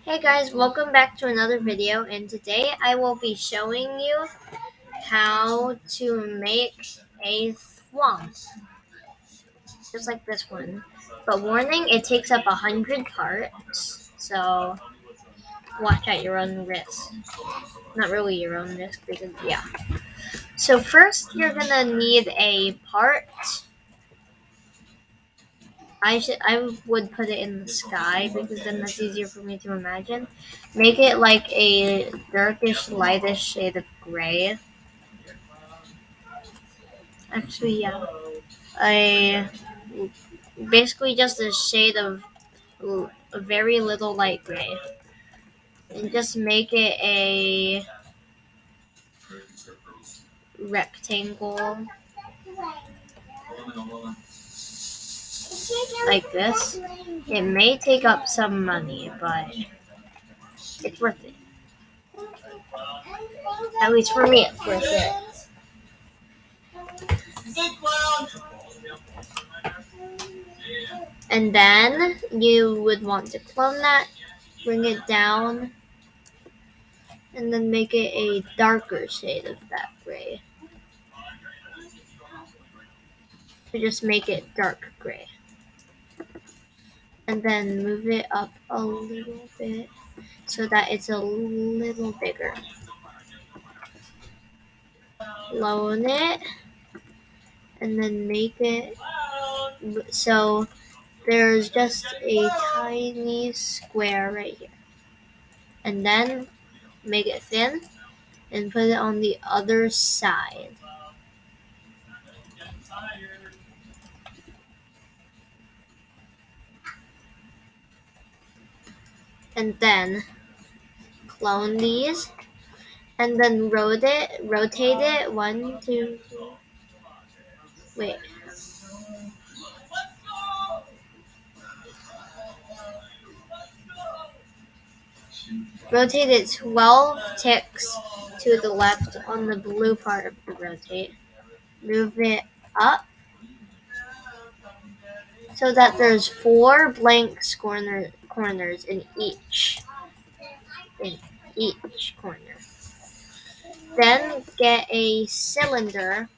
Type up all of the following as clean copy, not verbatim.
Hey guys, welcome back to another video, and today I will be showing you how to make a thwomp, just like this one. But warning, it takes up 100 parts, so watch at your own risk. Not really your own risk, because, yeah. So first, you're gonna need a part. I would put it in the sky, because then that's easier for me to imagine. Make it like a darkish, lightish shade of gray. Actually, yeah. I basically just a shade of a very little light gray, and just make it a rectangle like this. It may take up some money, but it's worth it. At least for me, it's worth it. And then you would want to clone that, bring it down, and then make it a darker shade of that gray. So just make it dark gray. And then move it up a little bit so that it's a little bigger. Clone it, and then make it so there's just a tiny square right here. And then make it thin and put it on the other side. And then clone these, and then rotate it. One, two, three. Wait. Rotate it 12 ticks to the left on the blue part of the rotate. Move it up so that there's 4 blank corners in each corner. Then get a cylinder,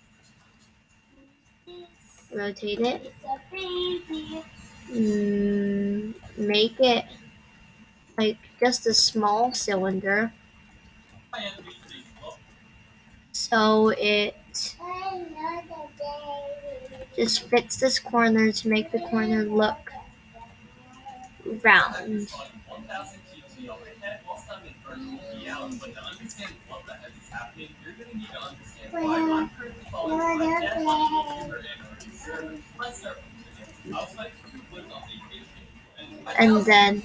rotate it, make it like just a small cylinder, so it just fits this corner to make the corner look round. And then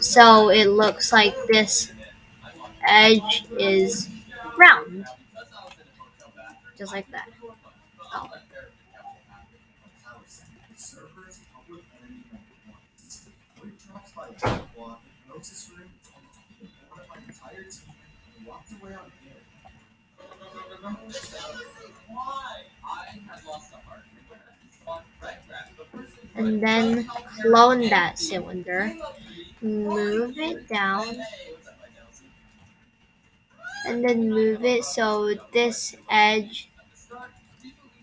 so it looks like this edge is round, just like that. Oh. And then clone that cylinder, move it down, and then move it so this edge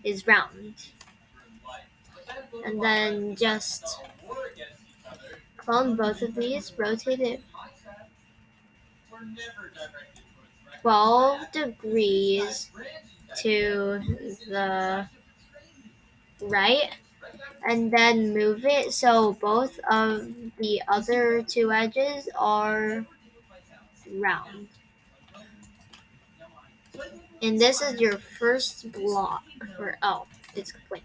is round. And then just clone both of these, rotate it 12 degrees to the right, and then move it so both of the other two edges are round. And this is your first block it's glitching.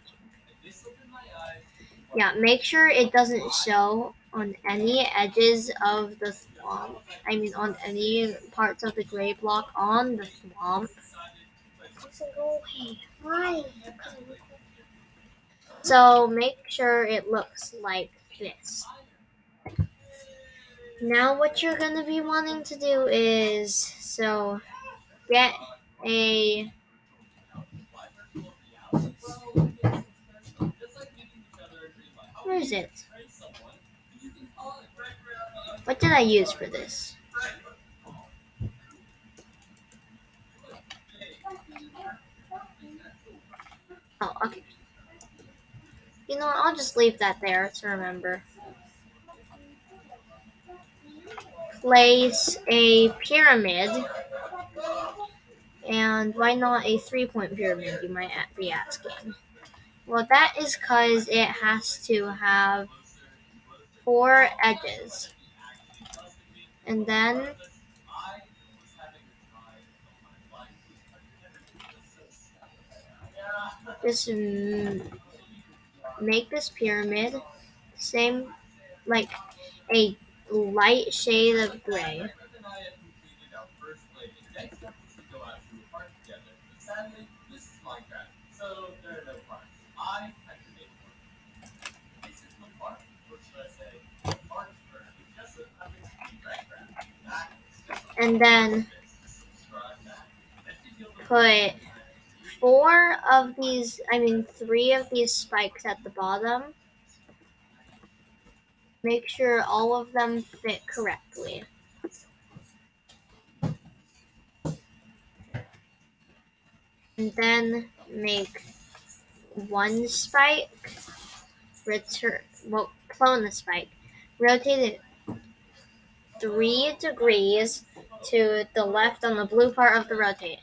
Yeah, make sure it doesn't show on any edges of the swamp. I mean, on any parts of the gray block on the swamp. Go away. Why? So make sure it looks like this. Now what you're going to be wanting to do is, get a Where is it? What did I use for this? Oh, okay. You know what? I'll just leave that there to remember. Place a pyramid. And why not a 3-point pyramid, you might be asking? Well, that is because it has to have 4 edges. And then just make this pyramid same like a light shade of gray. And then put 3 of these spikes at the bottom. Make sure all of them fit correctly. And then make 1 spike, clone the spike, rotate it 3 degrees to the left on the blue part of the rotate,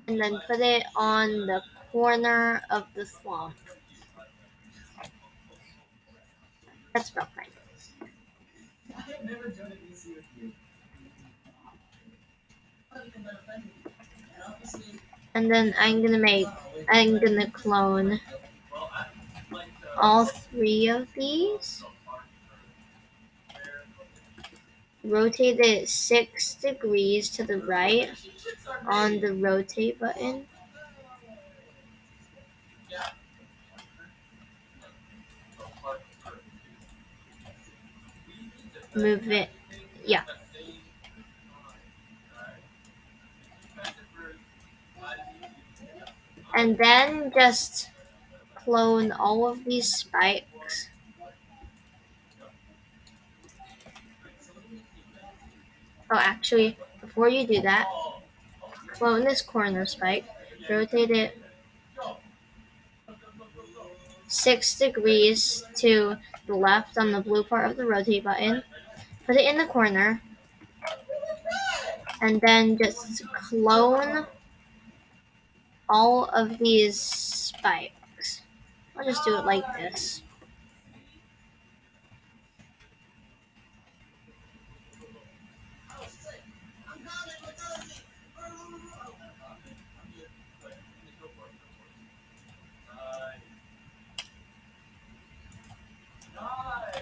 and then put it on the corner of the thwomp. That's about fine. And then I'm gonna clone all 3 of these. Rotate it 6 degrees to the right on the rotate button. Move it, yeah. And then just clone all of these spikes. Oh, actually, before you do that, clone this corner spike, rotate it 6 degrees to the left on the blue part of the rotate button, put it in the corner, and then just clone all of these spikes. I'll just do it like this.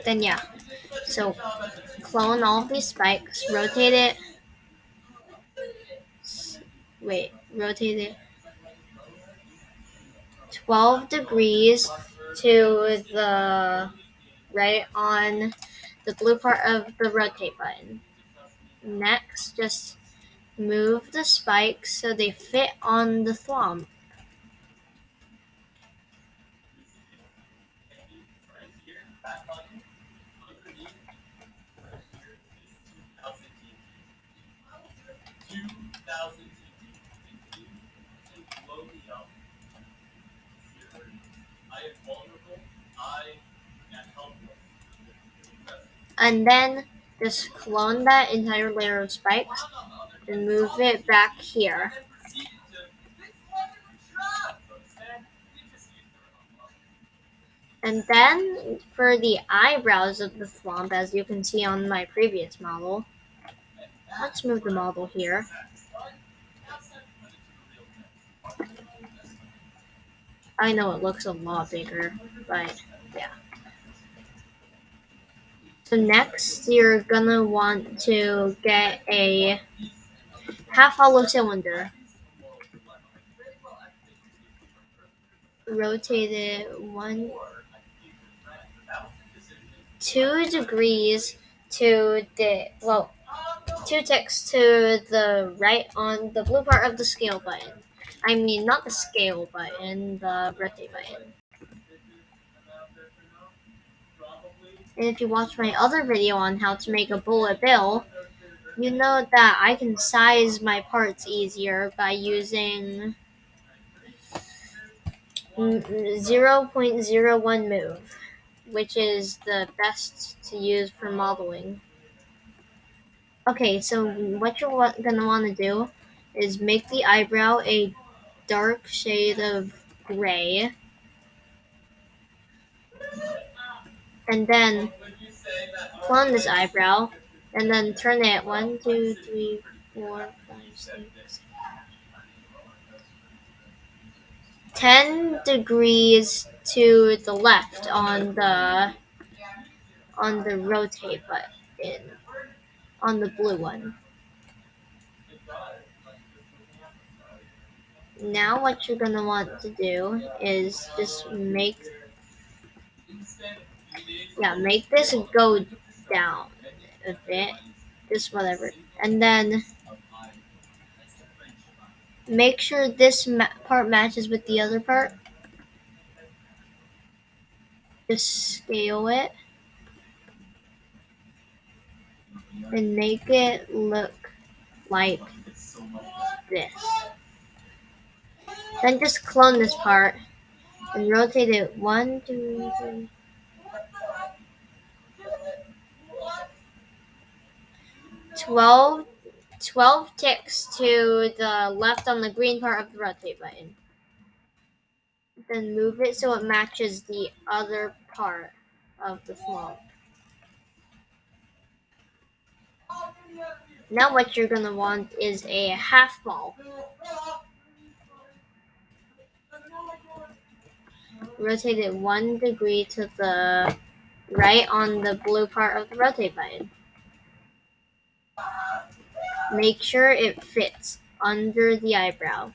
Then yeah, so clone all of these spikes, rotate it, rotate it 12 degrees to the right on the blue part of the rotate button. Next, just move the spikes so they fit on the thwomp. And then just clone that entire layer of spikes and move it back here. And then for the eyebrows of the thwomp, as you can see on my previous model, let's move the model here. I know it looks a lot bigger, but yeah. So next, you're gonna want to get a half hollow cylinder. Rotate it 2 degrees to 2 ticks to the right on the blue part of the scale button. I mean, not the scale button, the rotate button. And if you watch my other video on how to make a bullet bill, you know that I can size my parts easier by using 0.01 move, which is the best to use for modeling. Okay, so what you're gonna want to do is make the eyebrow a dark shade of gray, and then clone this eyebrow, and then turn it 1, 2, 3, 4, 5, 6, 10 degrees to the left on the rotate button on the blue one. Now what you're gonna want to do is just make this go down a bit, just whatever, and then make sure this part matches with the other part. Just scale it and make it look like this. Then just clone this part and rotate it 1, 2, 3, 12 ticks to the left on the green part of the rotate button. Then move it so it matches the other part of the thwomp. Now what you're gonna want is a half ball. Rotate it 1 degree to the right on the blue part of the rotate button. Make sure it fits under the eyebrow.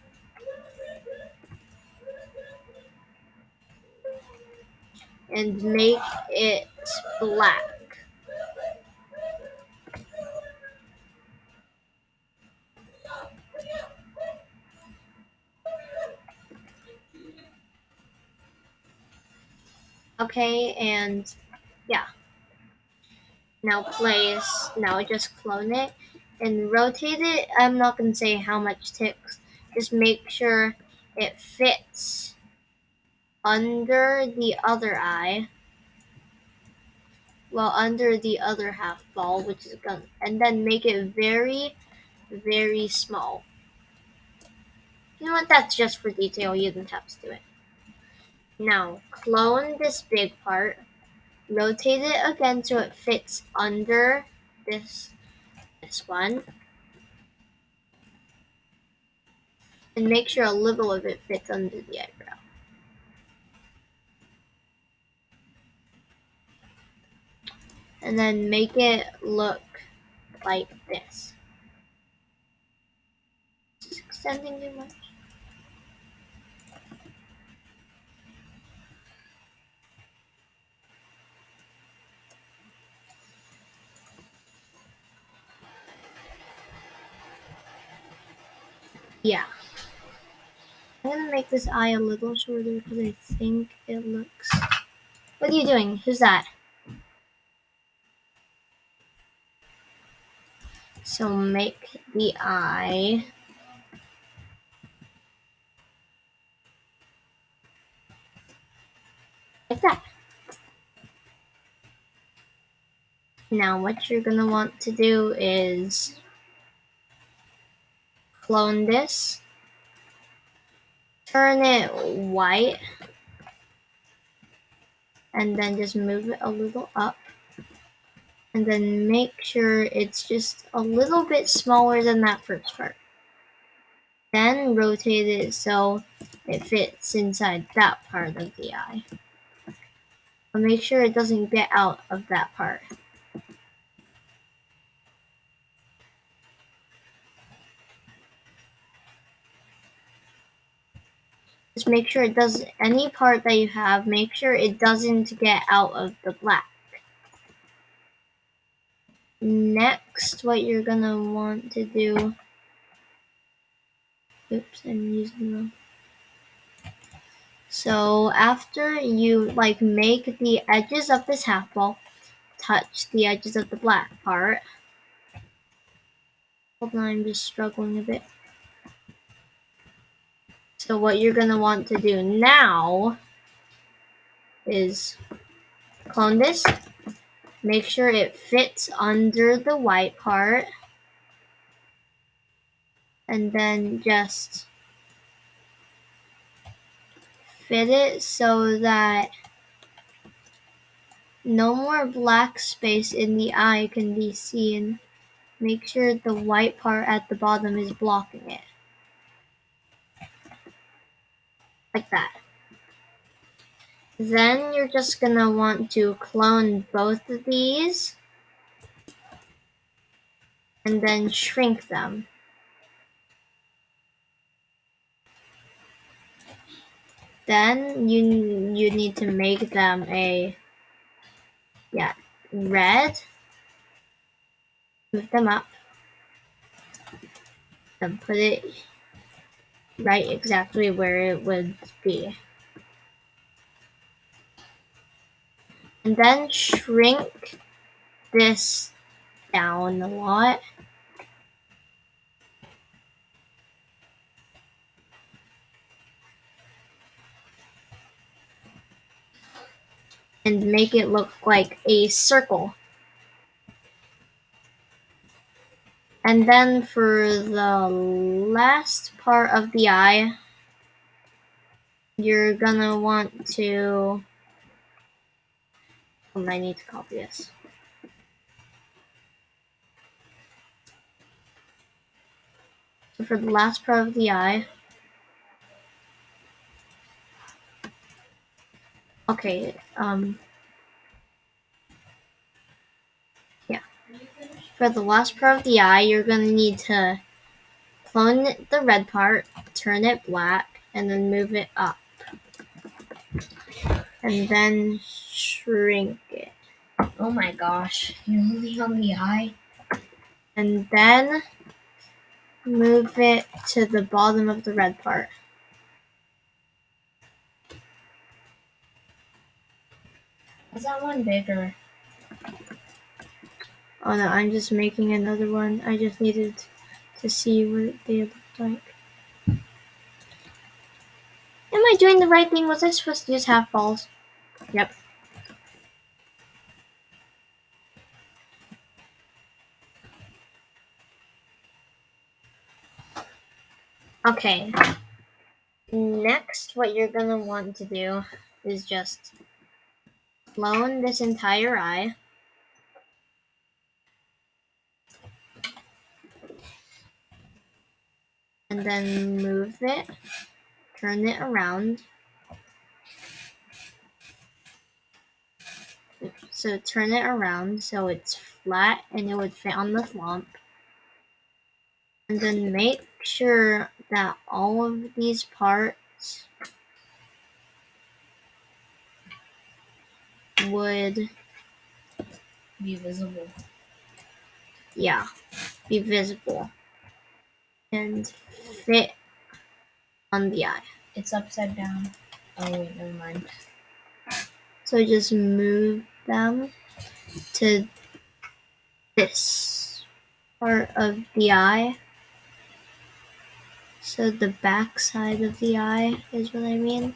And make it black. Okay, and yeah. Now just clone it and rotate it. I'm not going to say how much ticks. Just make sure it fits under the other eye. Well, under the other half ball, which is gonna, and then make it very, very small. You know what? That's just for detail. You don't have to do it. Now, clone this big part. Rotate it again so it fits under this one. And make sure a little of it fits under the eyebrow. And then make it look like this. Is this extending too much? Yeah. I'm gonna make this eye a little shorter because I think it looks... What are you doing? Who's that? So make the eye like that. Now what you're gonna want to do is clone this, turn it white, and then just move it a little up. And then make sure it's just a little bit smaller than that first part. Then rotate it so it fits inside that part of the eye. But make sure it doesn't get out of that part. Just make sure it does any part that you have, make sure it doesn't get out of the black. Next, what you're gonna want to do, oops, I'm using the wrong. So after you make the edges of this half ball, touch the edges of the black part. Hold on, I'm just struggling a bit. So what you're going to want to do now is clone this. Make sure it fits under the white part. And then just fit it so that no more black space in the eye can be seen. Make sure the white part at the bottom is blocking it. Like that. Then you're just gonna want to clone both of these and then shrink them. Then you need to make them a red. Move them up. And put it right exactly where it would be. And then shrink this down a lot. And make it look like a circle. And then for the last part of the eye, you're gonna want to... I need to copy this. So for the last part of the eye, okay, for the last part of the eye, you're gonna need to clone the red part, turn it black, and then move it up. And then shrink it. Oh my gosh, you're only on the eye. And then move it to the bottom of the red part. Is that one bigger? Oh no, I'm just making another one. I just needed to see what they look like. Am I doing the right thing? Was I supposed to use half balls? Yep. Okay. Next, what you're gonna want to do is just clone this entire eye. And then move it, turn it around. So turn it around so it's flat and it would fit on the thwomp. And then make sure that all of these parts would Be visible. Yeah, be visible and fit on the eye. It's upside down. Oh wait, never mind. So just move them to this part of the eye. So the back side of the eye is what I mean.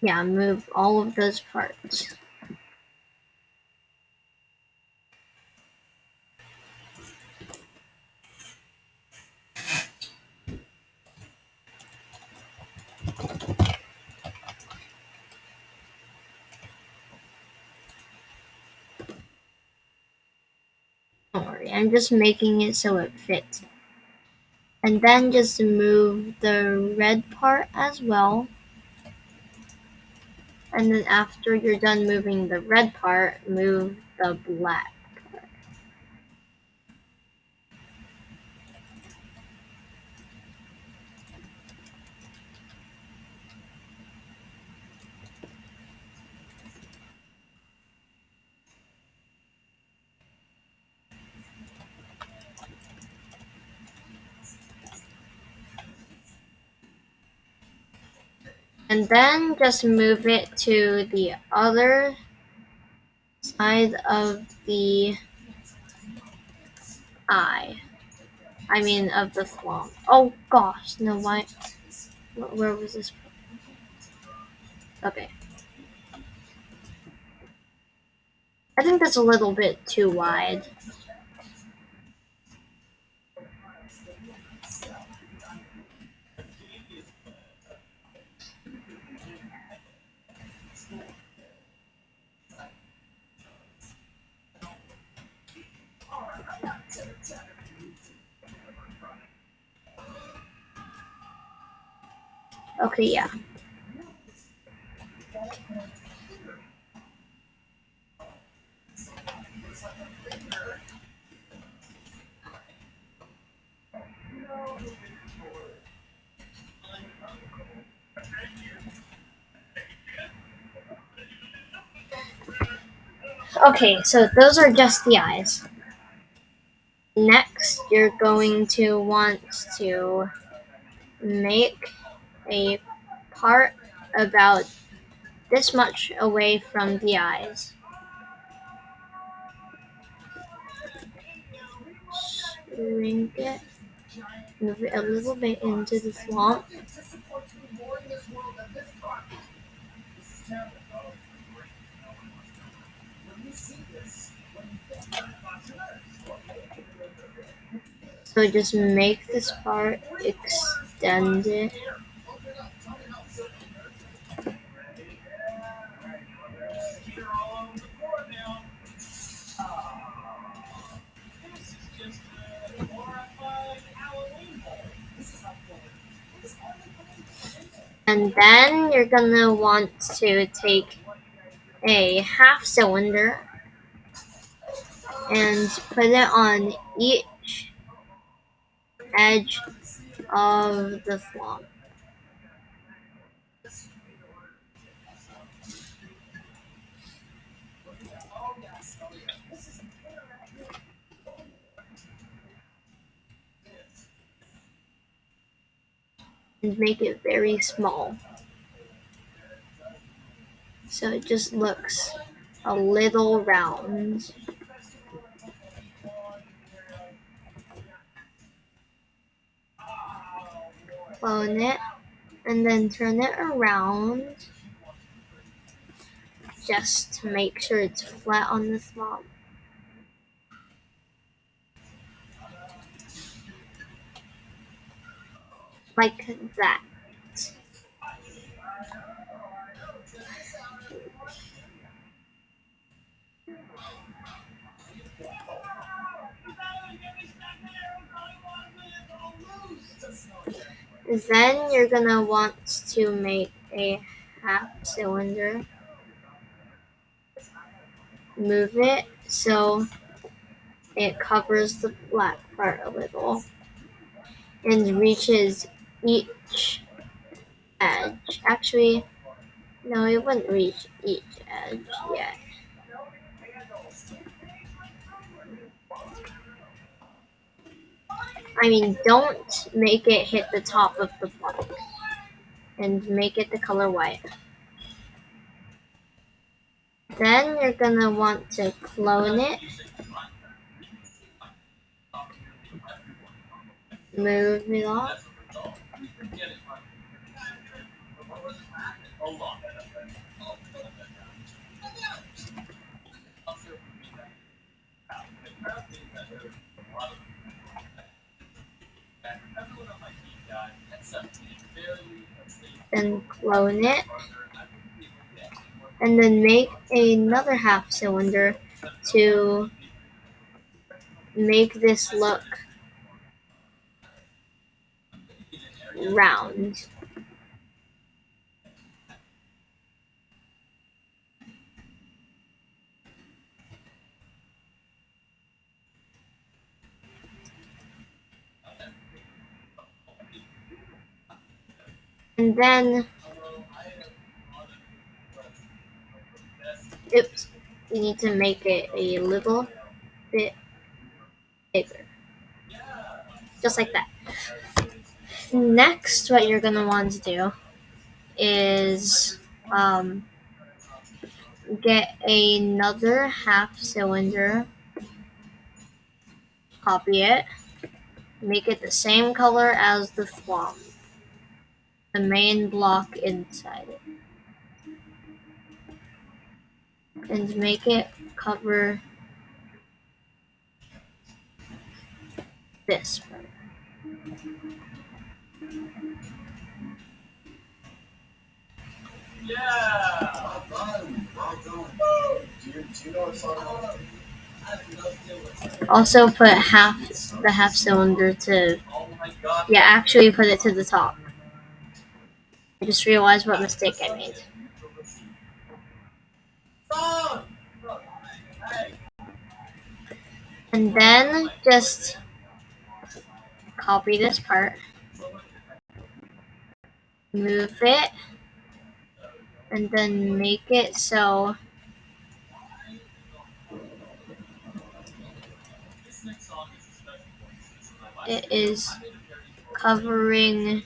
Yeah, move all of those parts. Don't worry, I'm just making it so it fits. And then just move the red part as well. And then after you're done moving the red part, move the black part. And then just move it to the other side of the eye. I mean, of the Thwomp. Oh gosh, no, why? Where was this? Okay. I think that's a little bit too wide. Okay, yeah. Okay, so those are just the eyes. Next, you're going to want to make a part about this much away from the eyes. Shrink it, move it a little bit into the Thwomp. So just make this part, extend it. And then you're gonna want to take a half cylinder and put it on each edge of the Thwomp. And make it very small. So it just looks a little round. Clone it and then turn it around just to make sure it's flat on the Thwomp. Like that. Then you're gonna want to make a half cylinder. Move it so it covers the black part a little and reaches each edge. Actually, no, it wouldn't reach each edge yet. I mean, don't make it hit the top of the block and make it the color white. Then you're gonna want to clone it. Move it off. Then clone it. And then make another half cylinder to make this look round. And then, oops, you need to make it a little bit bigger. Just like that. Next, what you're gonna want to do is get another half cylinder, copy it, make it the same color as the Thwomp, the main block inside it, and make it cover this part. Also put the half cylinder to, yeah, actually put it to the top. I just realized what mistake I made. And then just copy this part, move it, and then make it so it is covering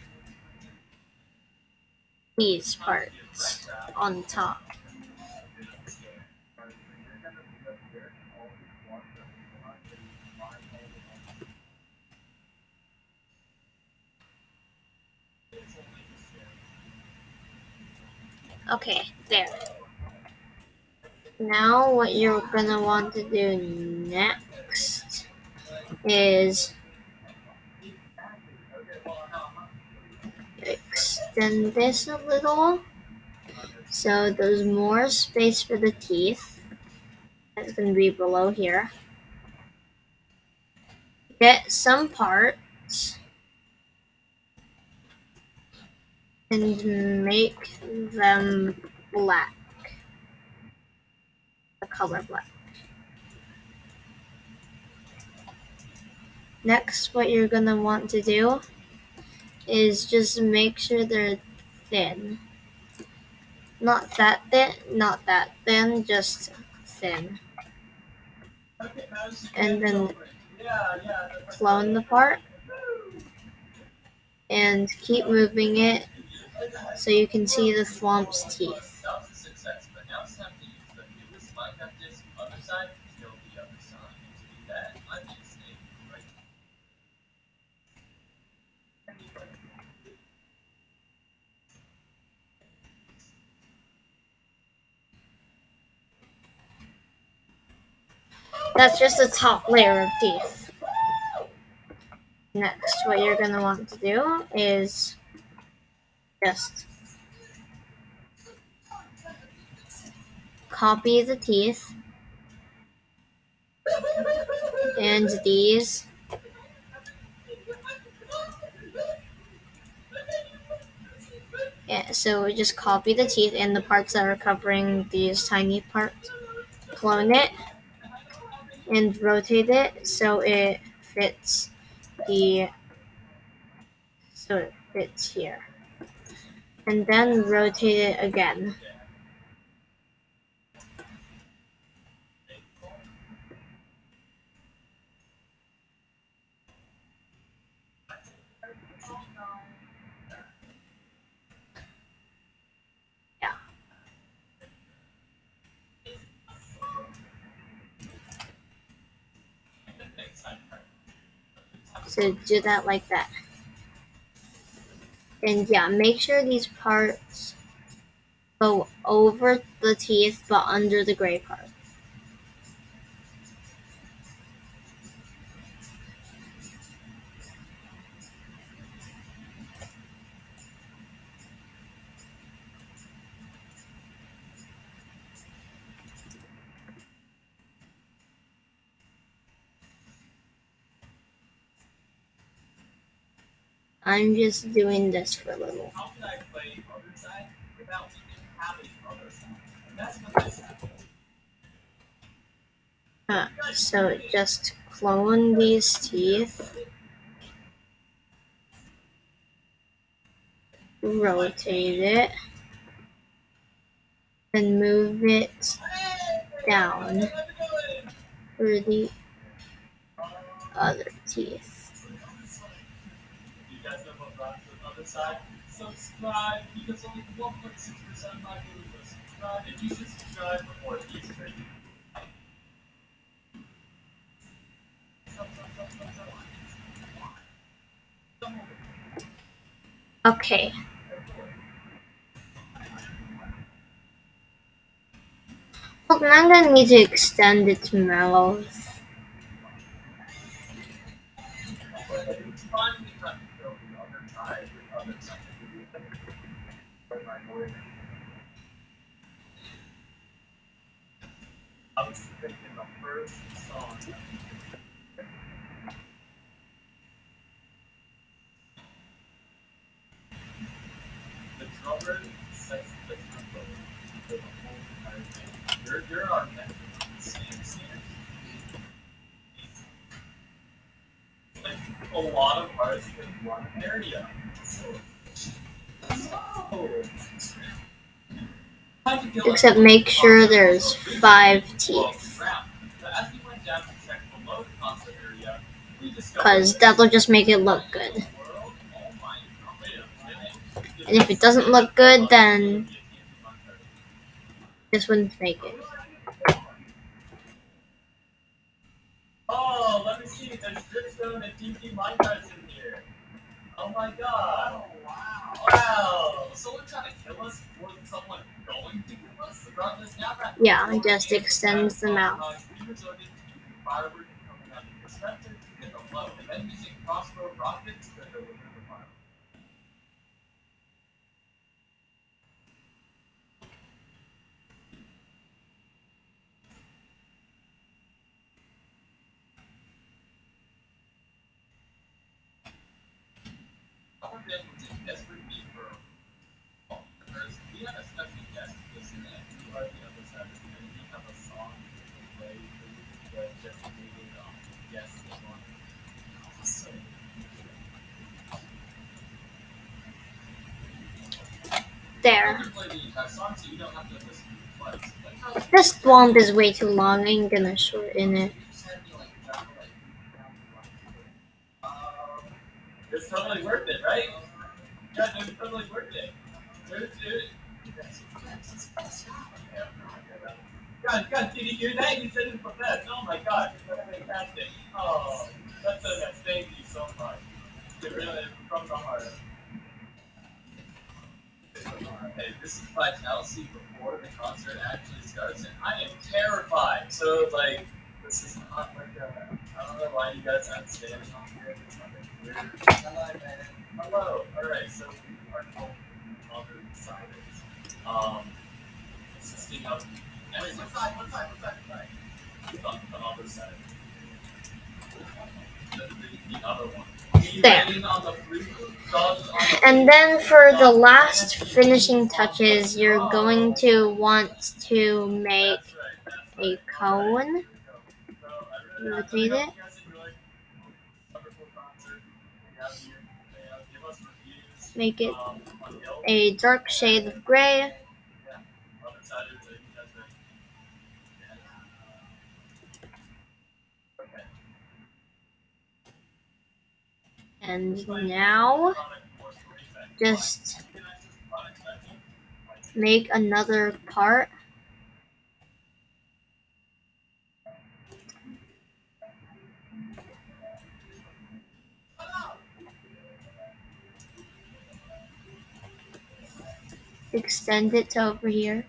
these parts on top. Okay, there. Now what you're gonna want to do next is extend this a little so there's more space for the teeth. That's gonna be below here. Get some parts and make them black, the color black. Next, what you're gonna want to do is just make sure they're thin. Not that thin, just thin. And then clone the part and keep moving it so you can see the Thwomp's teeth. That's just the top layer of teeth. Next, what you're going to want to do is just copy the teeth and these. Yeah, so we just copy the teeth and the parts that are covering these tiny parts. Clone it and rotate it so it fits here. And then rotate it again. Yeah. So do that like that. And yeah, make sure these parts go over the teeth but under the gray part. I'm just doing this for a little. So just clone these teeth, rotate it, and move it down for the other teeth. Okay. Well, then I'm gonna need to extend its mouth. Except make sure there's 5 teeth. Because that'll just make it look good. And if it doesn't look good, then this wouldn't make it. Yeah, it just extends the mouth. There. This Thwomp is way too long. I'm gonna shorten it. There. And then for the last finishing touches, you're going to want to make a cone. Rotate it. Make it a dark shade of gray. And now just make another part. Extend it to over here.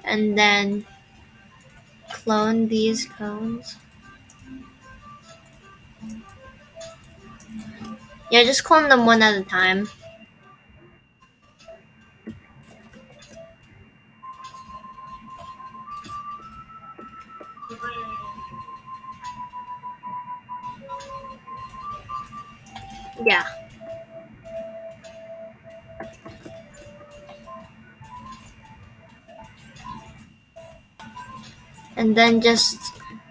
And then clone these cones. Yeah, just clone them one at a time. Yeah. And then just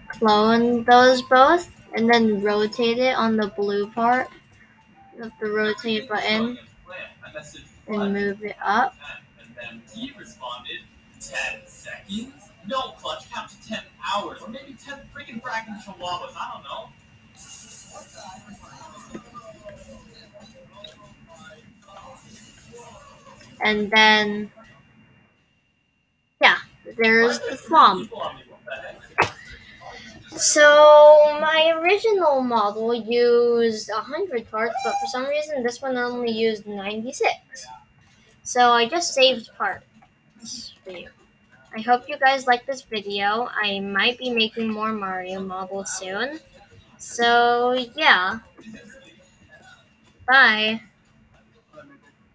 clone those both and then rotate it on the blue part of the rotate button and move it up. No, Clutch, count to 10 hours, or maybe 10 freaking fracking chihuahuas, I don't know. And then, yeah, there's the Thwomp. So my original model used 100 parts, but for some reason this one only used 96. So I just saved parts for you. I hope you guys like this video. I might be making more Mario models soon. So yeah, bye.